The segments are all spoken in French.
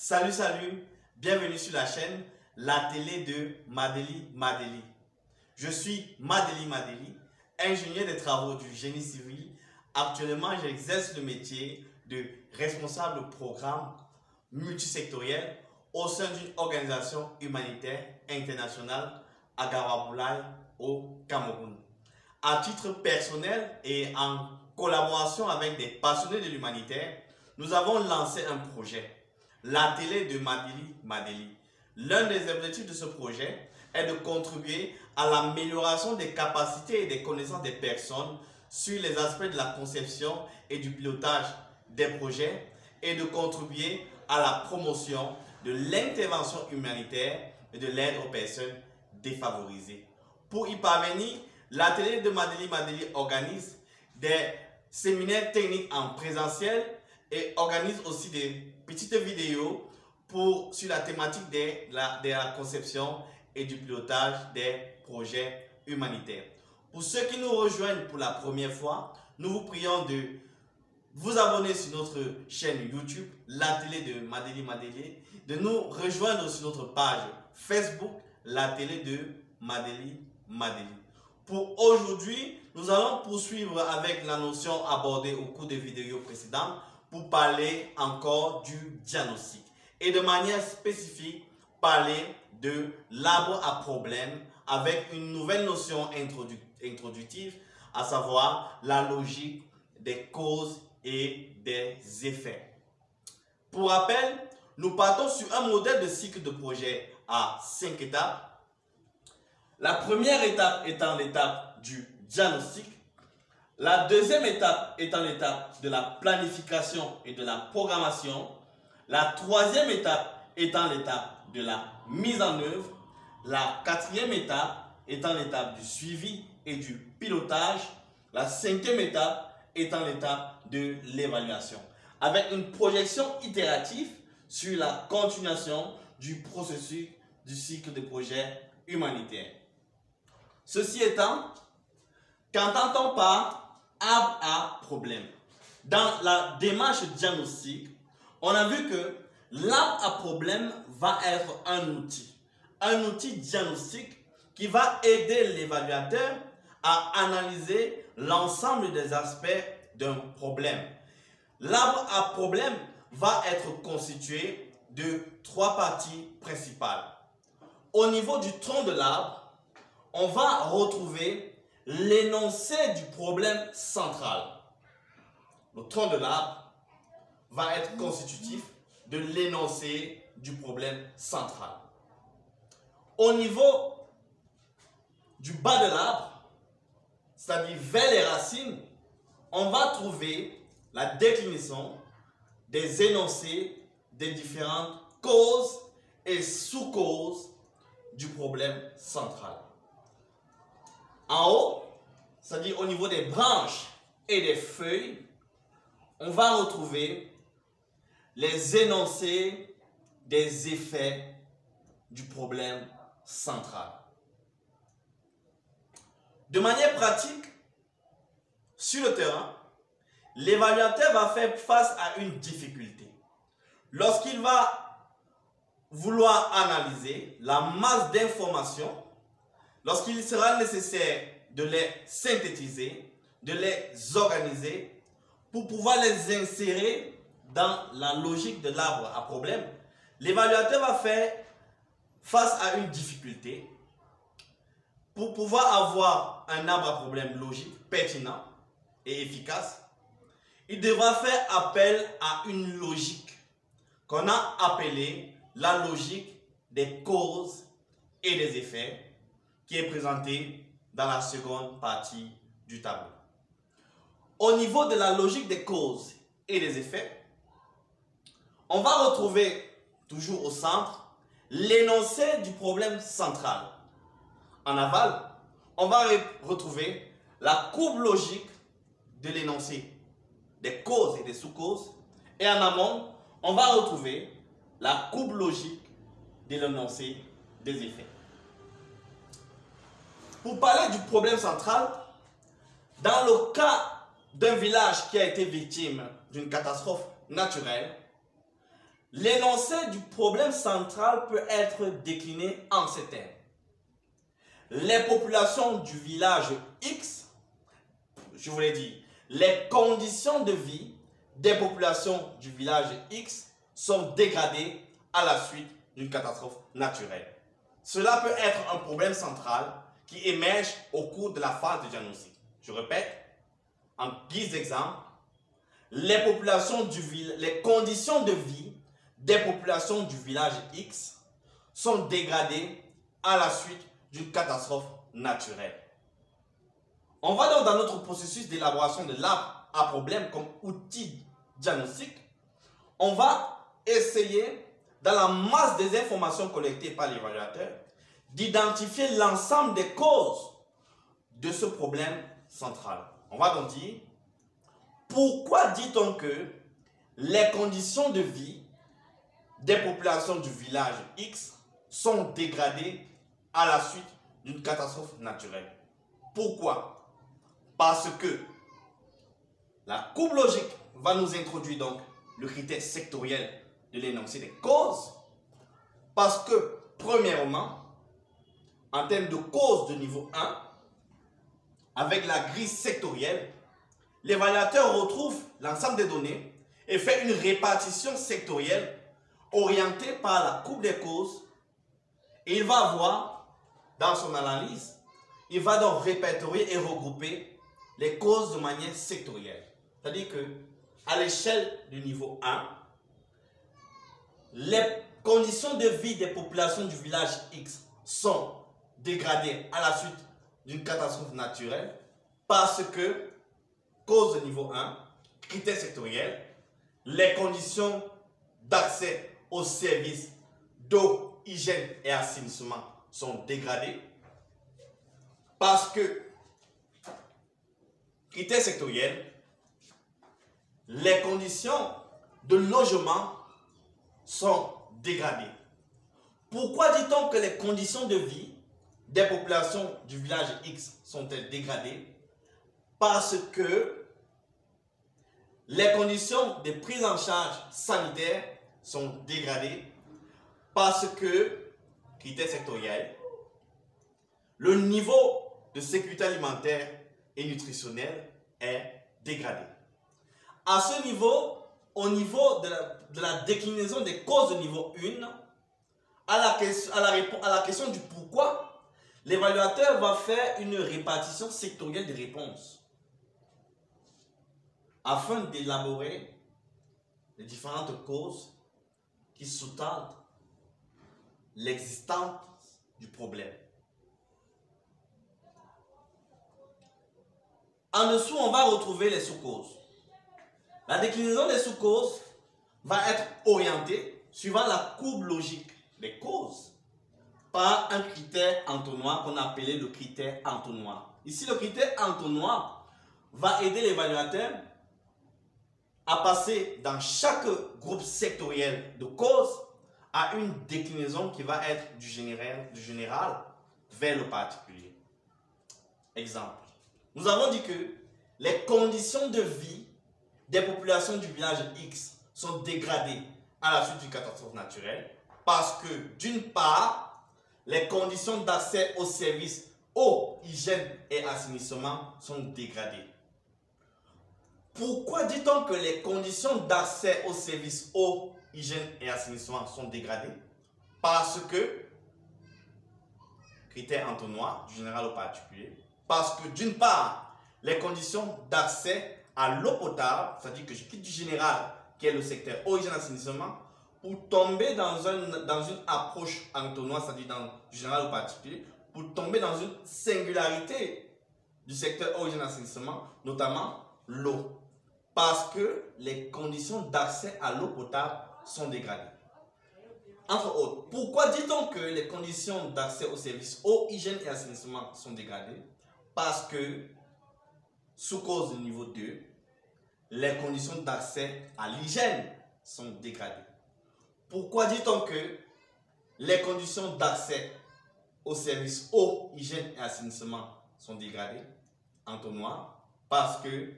Salut, salut, bienvenue sur la chaîne, la télé de Madeli Madeli. Je suis Madeli Madeli, ingénieur des travaux du génie civil. Actuellement, j'exerce le métier de responsable programme multisectoriel au sein d'une organisation humanitaire internationale à Garaboulaye au Cameroun. À titre personnel et en collaboration avec des passionnés de l'humanitaire, nous avons lancé un projet, la télé de Madeli Madeli. L'un des objectifs de ce projet est de contribuer à l'amélioration des capacités et des connaissances des personnes sur les aspects de la conception et du pilotage des projets et de contribuer à la promotion de l'intervention humanitaire et de l'aide aux personnes défavorisées. Pour y parvenir, la télé de Madeli Madeli organise des séminaires techniques en présentiel et organise aussi des petites vidéos sur la thématique de la conception et du pilotage des projets humanitaires. Pour ceux qui nous rejoignent pour la première fois, nous vous prions de vous abonner sur notre chaîne YouTube, la télé de Madeli Madeli, de nous rejoindre sur notre page Facebook, la télé de Madeli Madeli. Pour aujourd'hui, nous allons poursuivre avec la notion abordée au cours des vidéos précédentes pour parler encore du diagnostic et de manière spécifique parler de l'arbre à problème avec une nouvelle notion introductive, à savoir la logique des causes et des effets. Pour rappel, nous partons sur un modèle de cycle de projet à 5 étapes. La première étape étant l'étape du diagnostic. La deuxième étape étant l'étape de la planification et de la programmation. La troisième étape étant l'étape de la mise en œuvre. La quatrième étape étant l'étape du suivi et du pilotage. La cinquième étape étant l'étape de l'évaluation. Avec une projection itérative sur la continuation du processus du cycle de projet humanitaire. Ceci étant, qu'entend-on par arbre à problème? Dans la démarche diagnostique, on a vu que l'arbre à problème va être un outil diagnostique qui va aider l'évaluateur à analyser l'ensemble des aspects d'un problème. L'arbre à problème va être constitué de 3 parties principales. Au niveau du tronc de l'arbre, on va retrouver l'énoncé du problème central. Le tronc de l'arbre va être constitutif de l'énoncé du problème central. Au niveau du bas de l'arbre, c'est-à-dire vers les racines, on va trouver la déclinaison des énoncés des différentes causes et sous-causes du problème central. En haut, c'est-à-dire au niveau des branches et des feuilles, on va retrouver les énoncés des effets du problème central. De manière pratique, sur le terrain, l'évaluateur va faire face à une difficulté. Lorsqu'il va vouloir analyser la masse d'informations, lorsqu'il sera nécessaire de les synthétiser, de les organiser pour pouvoir les insérer dans la logique de l'arbre à problème, l'évaluateur va faire face à une difficulté. Pour pouvoir avoir un arbre à problème logique, pertinent et efficace, il devra faire appel à une logique qu'on a appelée la logique des causes et des effets, qui est présentée dans la seconde partie du tableau. Au niveau de la logique des causes et des effets, on va retrouver toujours au centre l'énoncé du problème central. En aval, on va retrouver la courbe logique de l'énoncé des causes et des sous-causes. Et en amont, on va retrouver la courbe logique de l'énoncé des effets. Pour parler du problème central, dans le cas d'un village qui a été victime d'une catastrophe naturelle, L'énoncé du problème central peut être décliné en ces termes. Les populations du village X, je vous l'ai dit, les conditions de vie des populations du village X sont dégradées à la suite d'une catastrophe naturelle. Cela peut être un problème central qui émerge au cours de la phase de diagnostic. Je répète, en guise d'exemple, les conditions de vie des populations du village X sont dégradées à la suite d'une catastrophe naturelle. On va donc dans notre processus d'élaboration de l'arbre à problème comme outil diagnostique, on va essayer, dans la masse des informations collectées par l'évaluateur, d'identifier l'ensemble des causes de ce problème central. On va donc dire, pourquoi dit-on que les conditions de vie des populations du village X sont dégradées à la suite d'une catastrophe naturelle? Pourquoi? Parce que la courbe logique va nous introduire donc le critère sectoriel de l'énoncé des causes. Parce que, premièrement, en termes de causes de niveau 1, avec la grille sectorielle, l'évaluateur retrouve l'ensemble des données et fait une répartition sectorielle orientée par la courbe des causes. Et il va avoir, dans son analyse, il va donc répertorier et regrouper les causes de manière sectorielle. C'est-à-dire que, à l'échelle du niveau 1, les conditions de vie des populations du village X sont dégradées à la suite d'une catastrophe naturelle parce que, cause de niveau 1, critères sectoriels, les conditions d'accès aux services d'eau, hygiène et assainissement sont dégradées parce que, critères sectoriels, les conditions de logement sont dégradées. Pourquoi dit-on que les conditions de vie des populations du village X sont-elles dégradées? Parce que les conditions de prise en charge sanitaire sont dégradées, parce que, critères sectoriels, le niveau de sécurité alimentaire et nutritionnelle est dégradé. À ce niveau, au niveau de la déclinaison des causes de niveau 1, à la question du pourquoi, l'évaluateur va faire une répartition sectorielle des réponses afin d'élaborer les différentes causes qui sous-tendent l'existence du problème. En dessous, on va retrouver les sous-causes. La déclinaison des sous-causes va être orientée suivant la courbe logique des causes par un critère entonnoir qu'on a appelé le critère entonnoir. Ici, le critère entonnoir va aider l'évaluateur à passer dans chaque groupe sectoriel de causes à une déclinaison qui va être du général vers le particulier. Exemple. Nous avons dit que les conditions de vie des populations du village X sont dégradées à la suite d'une catastrophe naturelle parce que, d'une part, les conditions d'accès aux services eau, hygiène et assainissement sont dégradées. Pourquoi dit-on que les conditions d'accès aux services eau, hygiène et assainissement sont dégradées? Parce que, critère entonnoir, du général au particulier, parce que d'une part, les conditions d'accès à l'eau potable, c'est-à-dire que je quitte du général, qui est le secteur eau, hygiène, assainissement, pour tomber dans une approche entonnoir, c'est-à-dire du général au particulier, pour tomber dans une singularité du secteur eau, hygiène, assainissement, notamment l'eau. Parce que les conditions d'accès à l'eau potable sont dégradées. Entre autres, pourquoi dit-on que les conditions d'accès aux services eau, hygiène et assainissement sont dégradées? Parce que, sous cause du niveau 2, les conditions d'accès à l'hygiène sont dégradées. Pourquoi dit-on que les conditions d'accès aux services eau, hygiène et assainissement sont dégradées? Entonnoir, parce que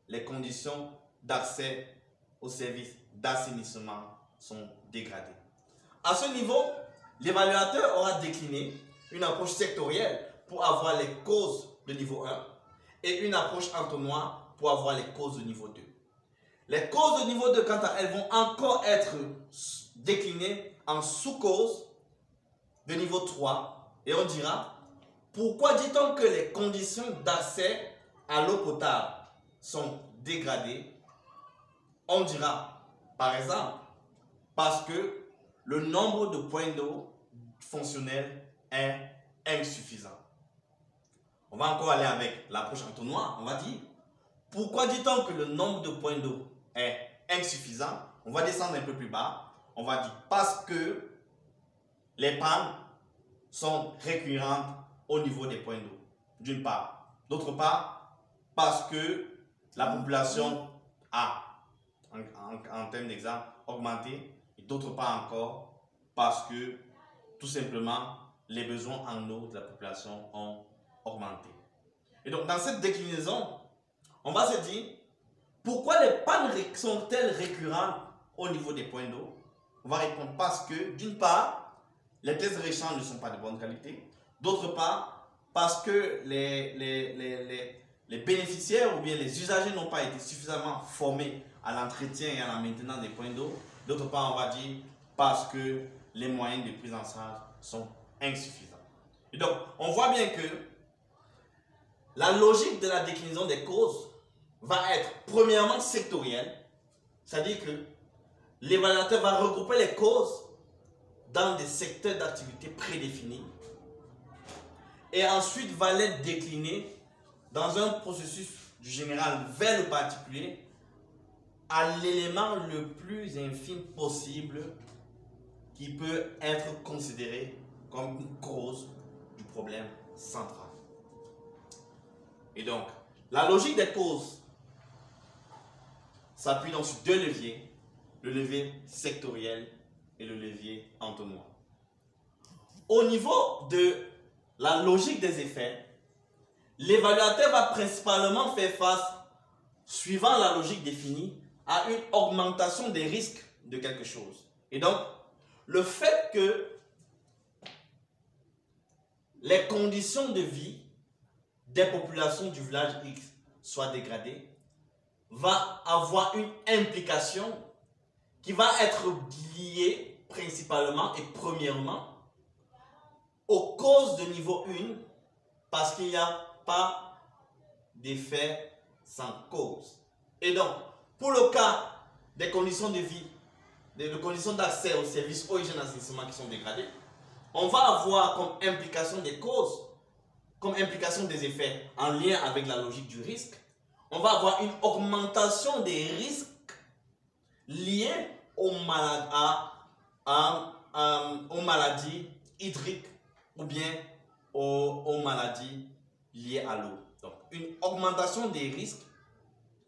les conditions d'accès aux services d'assainissement sont dégradé. À ce niveau, l'évaluateur aura décliné une approche sectorielle pour avoir les causes de niveau 1 et une approche entonnoir pour avoir les causes de niveau 2. Les causes de niveau 2, quant à elles, vont encore être déclinées en sous-causes de niveau 3 et on dira pourquoi dit-on que les conditions d'accès à l'eau potable sont dégradées? On dira par exemple parce que le nombre de points d'eau fonctionnels est insuffisant. On va encore aller avec l'approche entonnoir. On va dire pourquoi dit-on que le nombre de points d'eau est insuffisant? On va descendre un peu plus bas. On va dire parce que les pannes sont récurrentes au niveau des points d'eau, d'une part. D'autre part, parce que la population a, en termes d'exemple, augmenté. Et d'autre part encore, parce que tout simplement, les besoins en eau de la population ont augmenté. Et donc, dans cette déclinaison, on va se dire, pourquoi les pannes sont-elles récurrentes au niveau des points d'eau? On va répondre parce que, d'une part, les tests de réchange ne sont pas de bonne qualité. D'autre part, parce que les bénéficiaires ou bien les usagers n'ont pas été suffisamment formés à l'entretien et à la maintenance des points d'eau. D'autre part, on va dire parce que les moyens de prise en charge sont insuffisants. Et donc, on voit bien que la logique de la déclinaison des causes va être premièrement sectorielle, c'est-à-dire que l'évaluateur va regrouper les causes dans des secteurs d'activité prédéfinis et ensuite va les décliner dans un processus du général vers le particulier à l'élément le plus infime possible qui peut être considéré comme une cause du problème central. Et donc, la logique des causes s'appuie donc sur deux leviers, le levier sectoriel et le levier entonnoir. Au niveau de la logique des effets, l'évaluateur va principalement faire face, suivant la logique définie, à une augmentation des risques de quelque chose. Et donc, le fait que les conditions de vie des populations du village X soient dégradées va avoir une implication qui va être liée principalement et premièrement aux causes de niveau 1 parce qu'il n'y a pas d'effet sans cause. Et donc, pour le cas des conditions de vie, des conditions d'accès aux services eau, hygiène, assainissement qui sont dégradées, on va avoir comme implication des causes, comme implication des effets en lien avec la logique du risque, on va avoir une augmentation des risques liés aux maladies hydriques ou bien aux maladies liées à l'eau. Donc, une augmentation des risques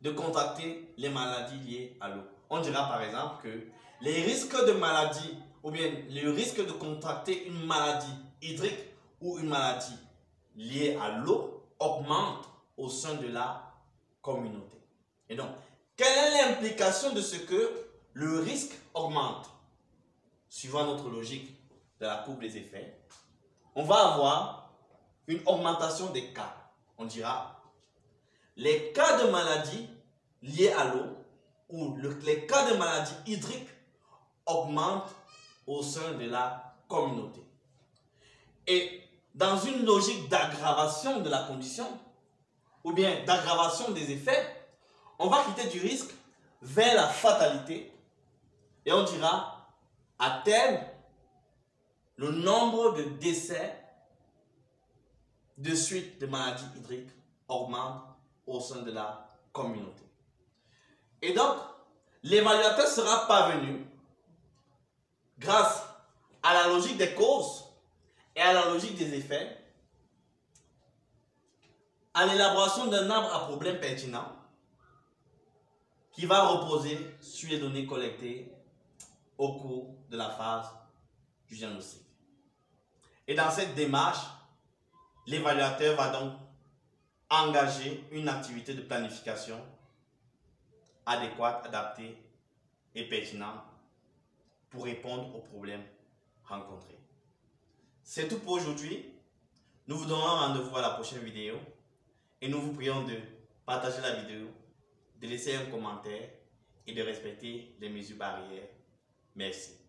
de contracter les maladies liées à l'eau. On dira par exemple que les risques de maladie ou bien le risque de contracter une maladie hydrique ou une maladie liée à l'eau augmente au sein de la communauté. Et donc, quelle est l'implication de ce que le risque augmente? Suivant notre logique de la courbe des effets, on va avoir une augmentation des cas. On dira les cas de maladies liées à l'eau ou les cas de maladies hydriques augmentent au sein de la communauté. Et dans une logique d'aggravation de la condition ou bien d'aggravation des effets, on va quitter du risque vers la fatalité et on dira à terme le nombre de décès de suite de maladies hydriques augmente au sein de la communauté. Et donc, l'évaluateur sera parvenu, grâce à la logique des causes et à la logique des effets, à l'élaboration d'un arbre à problème pertinent qui va reposer sur les données collectées au cours de la phase du diagnostic. Et dans cette démarche, l'évaluateur va donc engager une activité de planification adéquate, adaptée et pertinente pour répondre aux problèmes rencontrés. C'est tout pour aujourd'hui. Nous vous donnons rendez-vous à la prochaine vidéo et nous vous prions de partager la vidéo, de laisser un commentaire et de respecter les mesures barrières. Merci.